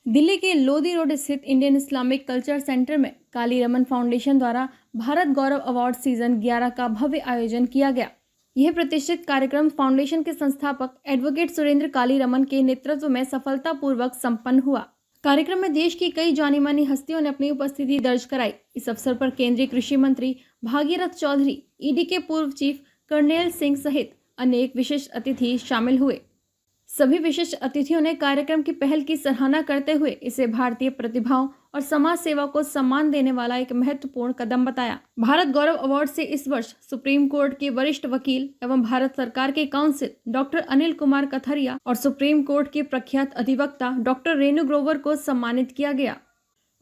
दिल्ली के लोधी रोड स्थित Indian Islamic culture centre में काली रमन फाउंडेशन द्वारा भारत गौरव अवार्ड सीजन 11 का भव्य आयोजन किया गया। यह प्रतिष्ठित कार्यक्रम फाउंडेशन के संस्थापक एडवोकेट सुरेंद्र काली रमन के नेतृत्व में सफलतापूर्वक संपन्न हुआ। कार्यक्रम में देश की कई जानी मानी हस्तियों ने अपनी उपस्थिति दर्ज कराई। इस अवसर पर केंद्रीय कृषि मंत्री भागीरथ चौधरी, ईडी के पूर्व चीफ कर्नेल सिंह सहित अनेक विशिष्ट अतिथि शामिल हुए। सभी विशिष्ट अतिथियों ने कार्यक्रम की पहल की सराहना करते हुए इसे भारतीय प्रतिभाओं और समाज सेवा को सम्मान देने वाला एक महत्वपूर्ण कदम बताया। भारत गौरव अवार्ड से इस वर्ष सुप्रीम कोर्ट के वरिष्ठ वकील एवं भारत सरकार के काउंसिल डॉक्टर अनिल कुमार कथरिया और सुप्रीम कोर्ट के प्रख्यात अधिवक्ता डॉक्टर रेणु ग्रोवर को सम्मानित किया गया।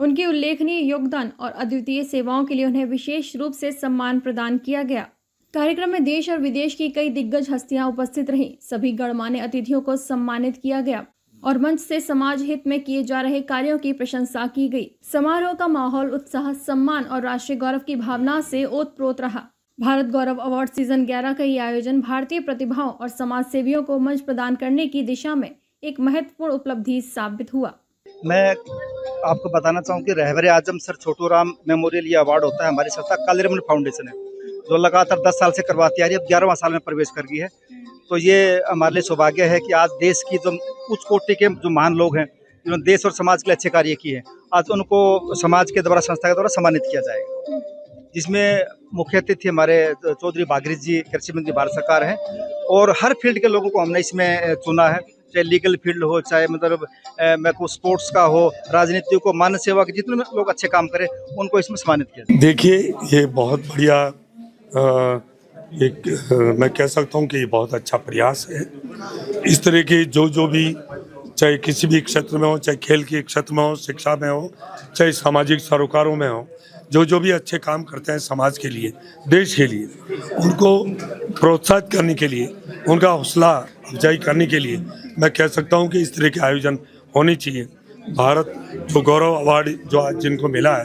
उनके उल्लेखनीय योगदान और अद्वितीय सेवाओं के लिए उन्हें विशेष रूप से सम्मान प्रदान किया गया। कार्यक्रम में देश और विदेश की कई दिग्गज हस्तियां उपस्थित रहीं। सभी गणमान्य अतिथियों को सम्मानित किया गया और मंच से समाज हित में किए जा रहे कार्यों की प्रशंसा की गई। समारोह का माहौल उत्साह, सम्मान और राष्ट्रीय गौरव की भावना से ओतप्रोत रहा। भारत गौरव अवार्ड सीजन 11 का ये आयोजन भारतीय प्रतिभाओं और समाज सेवियों को मंच प्रदान करने की दिशा में एक महत्वपूर्ण उपलब्धि साबित हुआ। मैं आपको बताना चाहूँ कि रहबरे आजम सर छोटू राम मेमोरियल ये अवार्ड होता है हमारी संस्था काली रमन फाउंडेशन है, जो लगातार 10 साल से करवाती आ रही है। अब 11वां साल में प्रवेश कर गई है। तो ये हमारे लिए सौभाग्य है कि आज देश की जो उच्च कोटि के जो महान लोग हैं, जिन्होंने देश और समाज के लिए अच्छे कार्य किए हैं, आज उनको समाज के द्वारा, संस्था के द्वारा सम्मानित किया जाएगा। जिसमें मुख्य अतिथि हमारे चौधरी भागीरथ जी, कृषि मंत्री भारत सरकार हैं, और हर फील्ड के लोगों को हमने इसमें चुना है, चाहे लीगल फील्ड हो, चाहे मतलब मैं को स्पोर्ट्स का हो, राजनीति को, मानव सेवा के जितने लोग अच्छे काम करें उनको इसमें सम्मानित किया जाए। देखिए, ये बहुत बढ़िया मैं कह सकता हूँ कि ये बहुत अच्छा प्रयास है। इस तरह के जो भी, चाहे किसी भी क्षेत्र में हो, चाहे खेल के क्षेत्र में हो, शिक्षा में हो, चाहे सामाजिक सरोकारों में हो, जो भी अच्छे काम करते हैं समाज के लिए, देश के लिए, उनको प्रोत्साहित करने के लिए, उनका हौसला अफजाई करने के लिए मैं कह सकता हूँ कि इस तरह के आयोजन होने चाहिए। भारत जो गौरव अवार्ड जो आज जिनको मिला है,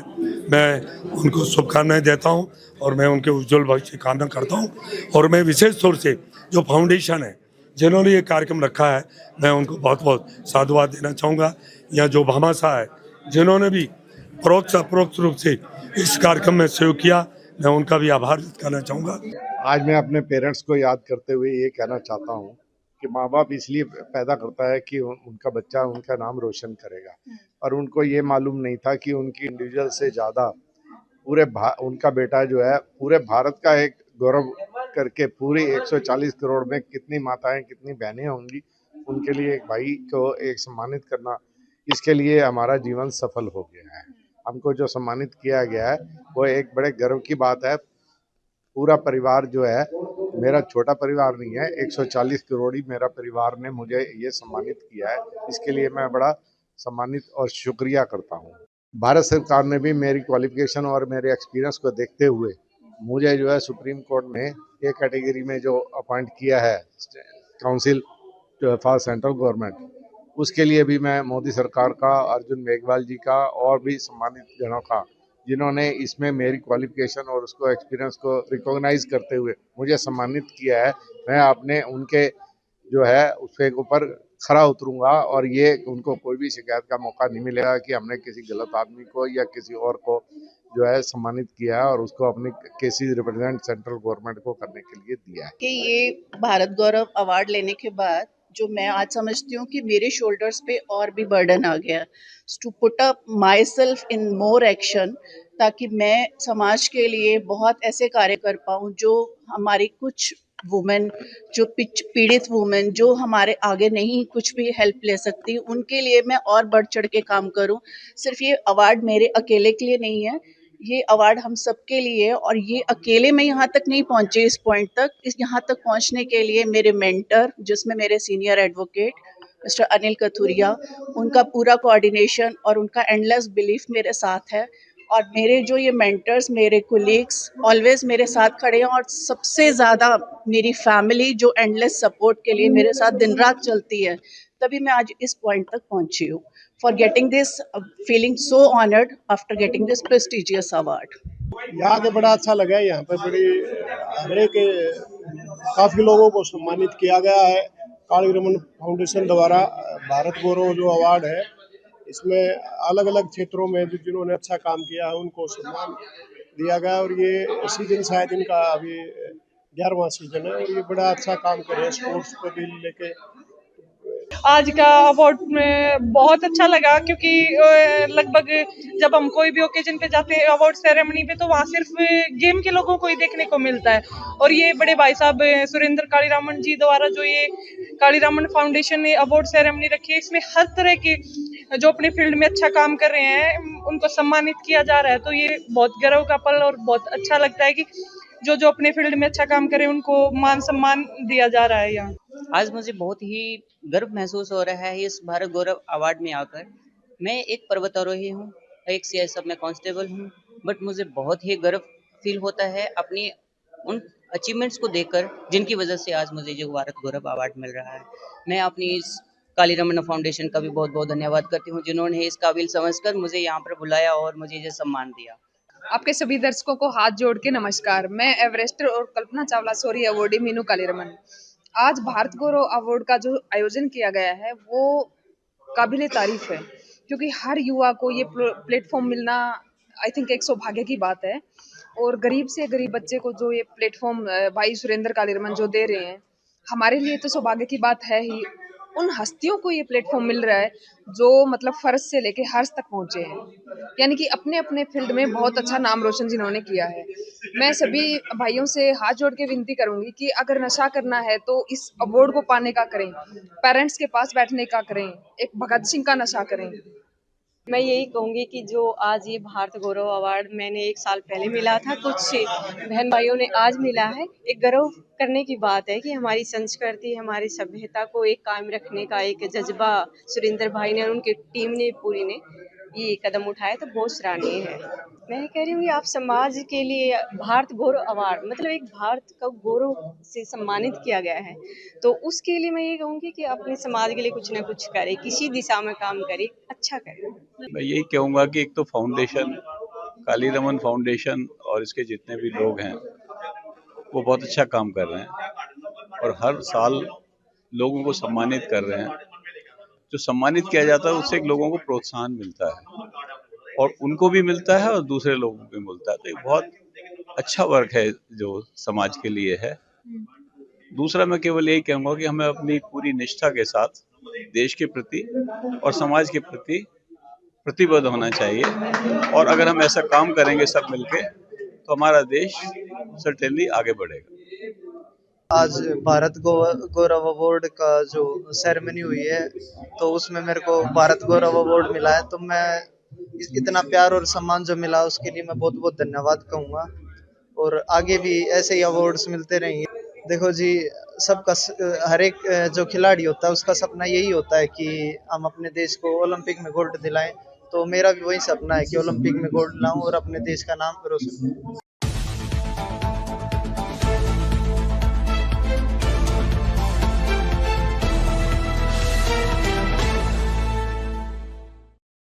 मैं उनको शुभकामनाएं देता हूं और मैं उनके उज्जवल भविष्य की कामना करता हूं। और मैं विशेष तौर से जो फाउंडेशन है जिन्होंने ये कार्यक्रम रखा है, मैं उनको बहुत बहुत साधुवाद देना चाहूँगा। या जो भामाशाह है जिन्होंने भी परोक्ष अपरोक्ष रूप से इस कार्यक्रम में सहयोग किया, मैं उनका भी आभार व्यक्त करना चाहूँगा। आज मैं अपने पेरेंट्स को याद करते हुए ये कहना चाहता हूँ कि माँ बाप इसलिए पैदा करता है कि उनका बच्चा उनका नाम रोशन करेगा, और उनको ये मालूम नहीं था कि उनकी इंडिविजुअल से ज़्यादा उनका बेटा जो है पूरे भारत का एक गौरव करके, पूरे 140 करोड़ में कितनी माताएं, कितनी बहनें होंगी, उनके लिए एक भाई को एक सम्मानित करना, इसके लिए हमारा जीवन सफल हो गया है। हमको जो सम्मानित किया गया है वो एक बड़े गर्व की बात है। पूरा परिवार जो है, मेरा छोटा परिवार नहीं है, 140 करोड़ी मेरा परिवार ने मुझे ये सम्मानित किया है। इसके लिए मैं बड़ा सम्मानित और शुक्रिया करता हूँ। भारत सरकार ने भी मेरी क्वालिफिकेशन और मेरे एक्सपीरियंस को देखते हुए मुझे जो है सुप्रीम कोर्ट में एक कैटेगरी में जो अपॉइंट किया है काउंसिल फॉर सेंट्रल गवर्नमेंट, उसके लिए भी मैं मोदी सरकार का, अर्जुन मेघवाल जी का और भी सम्मानित जनों का, जिन्होंने इसमें मेरी क्वालिफिकेशन और उसको एक्सपीरियंस को रिकॉग्नाइज करते हुए मुझे सम्मानित किया है, मैं अपने उनके जो है उसके ऊपर खरा उतरूंगा और ये उनको कोई भी शिकायत का मौका नहीं मिलेगा कि हमने किसी गलत आदमी को या किसी और को जो है सम्मानित किया है और उसको अपनी केसेस रिप्रेजेंट सेंट्रल गवर्नमेंट को करने के लिए दिया है। कि ये भारत गौरव अवार्ड लेने के बाद जो मैं आज समझती हूँ कि मेरे शोल्डर्स पे और भी बर्डन आ गया to put up myself in more action, ताकि मैं समाज के लिए बहुत ऐसे कार्य कर पाऊँ जो हमारी कुछ वुमेन, जो पीड़ित वुमेन जो हमारे आगे नहीं कुछ भी हेल्प ले सकती, उनके लिए मैं और बढ़ चढ़ के काम करूं। सिर्फ ये अवार्ड मेरे अकेले के लिए नहीं है, ये अवार्ड हम सबके लिए है। और ये अकेले मैं यहाँ तक नहीं पहुँची, इस पॉइंट तक, यहाँ तक पहुँचने के लिए मेरे मेंटर, जिसमें मेरे senior advocate mister Anil Kathuria, उनका पूरा कोऑर्डिनेशन और उनका एंडलेस बिलीफ मेरे साथ है। और मेरे जो ये मेंटर्स, मेरे कोलीग्स ऑलवेज मेरे साथ खड़े हैं, और सबसे ज़्यादा मेरी फैमिली जो एंडलेस सपोर्ट के लिए मेरे साथ दिन रात चलती है, तभी मैं आज इस पॉइंट तक पहुंची हूँ। For getting this, feeling so honoured after getting this prestigious award. यहाँ के बड़ा अच्छा लगा है। यहाँ पे बड़ी हर एक काफ़ी लोगों को सम्मानित किया गया है। काली रमन फाउंडेशन द्वारा भारत गौरव जो अवार्ड है, इसमें अलग अलग क्षेत्रों में जिन्होंने अच्छा काम किया है उनको सम्मान दिया गया। और ये सीजन शायद इनका अभी 11वां सीजन है और ये बड़ा अच्छा काम कर रहे हैं स्पोर्ट्स को भी लेके। आज का अवार्ड में बहुत अच्छा लगा क्योंकि लगभग जब हम कोई भी ओकेजन पे जाते हैं अवार्ड सेरेमनी पे तो वहाँ सिर्फ गेम के लोगों को ही देखने को मिलता है। और ये बड़े भाई साहब सुरेंद्र कालीरामन जी द्वारा जो ये कालीरामन फाउंडेशन ने अवार्ड सेरेमनी रखी है, इसमें हर तरह के जो अपने फील्ड में अच्छा काम कर रहे हैं उनको सम्मानित किया जा रहा है। तो ये बहुत गर्व का पल और बहुत अच्छा लगता है कि जो अपने फील्ड में अच्छा काम करे उनको मान सम्मान दिया जा रहा है यहाँ। आज मुझे बहुत ही गर्व महसूस हो रहा है इस भारत गौरव अवार्ड में आकर। मैं एक पर्वतारोही हूँ, एक सीआईएसएफ में कांस्टेबल हूँ, बट मुझे बहुत ही गर्व फील होता है अपनी उन अचीवमेंट्स को देखकर जिनकी वजह से आज मुझे जो भारत गौरव अवार्ड मिल रहा है। मैं अपनी इस कालीरमन फाउंडेशन का भी बहुत बहुत धन्यवाद करती हूँ जिन्होंने इस काबिल समझकर मुझे यहाँ पर बुलाया और मुझे ये सम्मान दिया। आपके सभी दर्शकों को हाथ जोड़ के नमस्कार। मैं एवरेस्टर और कल्पना चावला सॉरी अवॉर्डी मीनू कालीरमन। आज भारत गौरव अवार्ड का जो आयोजन किया गया है वो काबिले तारीफ है क्योंकि हर युवा को ये प्लेटफॉर्म मिलना आई थिंक एक सौभाग्य की बात है। और गरीब से गरीब बच्चे को जो ये प्लेटफॉर्म भाई सुरेंद्र कालीरमन जो दे रहे हैं हमारे लिए तो सौभाग्य की बात है ही। उन हस्तियों को ये प्लेटफॉर्म मिल रहा है जो मतलब फर्ज से लेके हर्ष तक पहुंचे हैं, यानी कि अपने अपने फील्ड में बहुत अच्छा नाम रोशन जिन्होंने किया है। मैं सभी भाइयों से हाथ जोड़ के विनती करूंगी कि अगर नशा करना है तो इस अवार्ड को पाने का करें, पेरेंट्स के पास बैठने का करें, एक भगत सिंह का नशा करें। मैं यही कहूँगी कि जो आज ये भारत गौरव अवार्ड मैंने 1 साल पहले मिला था, कुछ बहन भाइयों ने आज मिला है। एक गर्व करने की बात है कि हमारी संस्कृति, हमारी सभ्यता को एक कायम रखने का एक जज्बा सुरेंद्र भाई ने और उनकी टीम ने पूरी ने ये कदम उठाया तो बहुत सराहनीय है। मैं कह रही हूँ कि आप समाज के लिए भारत गौरव अवार्ड मतलब एक भारत का गौरव से सम्मानित किया गया है, तो उसके लिए मैं ये कहूँगी कि अपने समाज के लिए कुछ ना कुछ करे, किसी दिशा में काम करे, अच्छा करे। मैं यही कहूँगा कि एक तो फाउंडेशन कालीरमन फाउंडेशन और इसके जितने भी लोग हैं वो बहुत अच्छा काम कर रहे हैं और हर साल लोगों को सम्मानित कर रहे हैं। जो सम्मानित किया जाता है उससे लोगों को प्रोत्साहन मिलता है और उनको भी मिलता है और दूसरे लोगों को भी मिलता है। तो एक बहुत अच्छा वर्क है जो समाज के लिए है। दूसरा मैं केवल यही कहूँगा कि हमें अपनी पूरी निष्ठा के साथ देश के प्रति और समाज के प्रति प्रतिबद्ध होना चाहिए और अगर हम ऐसा काम करेंगे सब मिलके तो हमारा देश सर्टेनली आगे बढ़ेगा। आज भारत गौरव अवार्ड का जो सेरेमनी हुई है तो उसमें मेरे को भारत गौरव अवार्ड मिला है, तो मैं इतना प्यार और सम्मान जो मिला उसके लिए मैं बहुत बहुत धन्यवाद कहूँगा और आगे भी ऐसे ही अवार्ड्स मिलते रहेंगे। देखो जी, सबका हर एक जो खिलाड़ी होता है उसका सपना यही होता है कि हम अपने देश को ओलंपिक में गोल्ड दिलाएं, तो मेरा भी वही सपना है कि ओलंपिक में गोल्ड लाऊं और अपने देश का नाम रोशन करूं।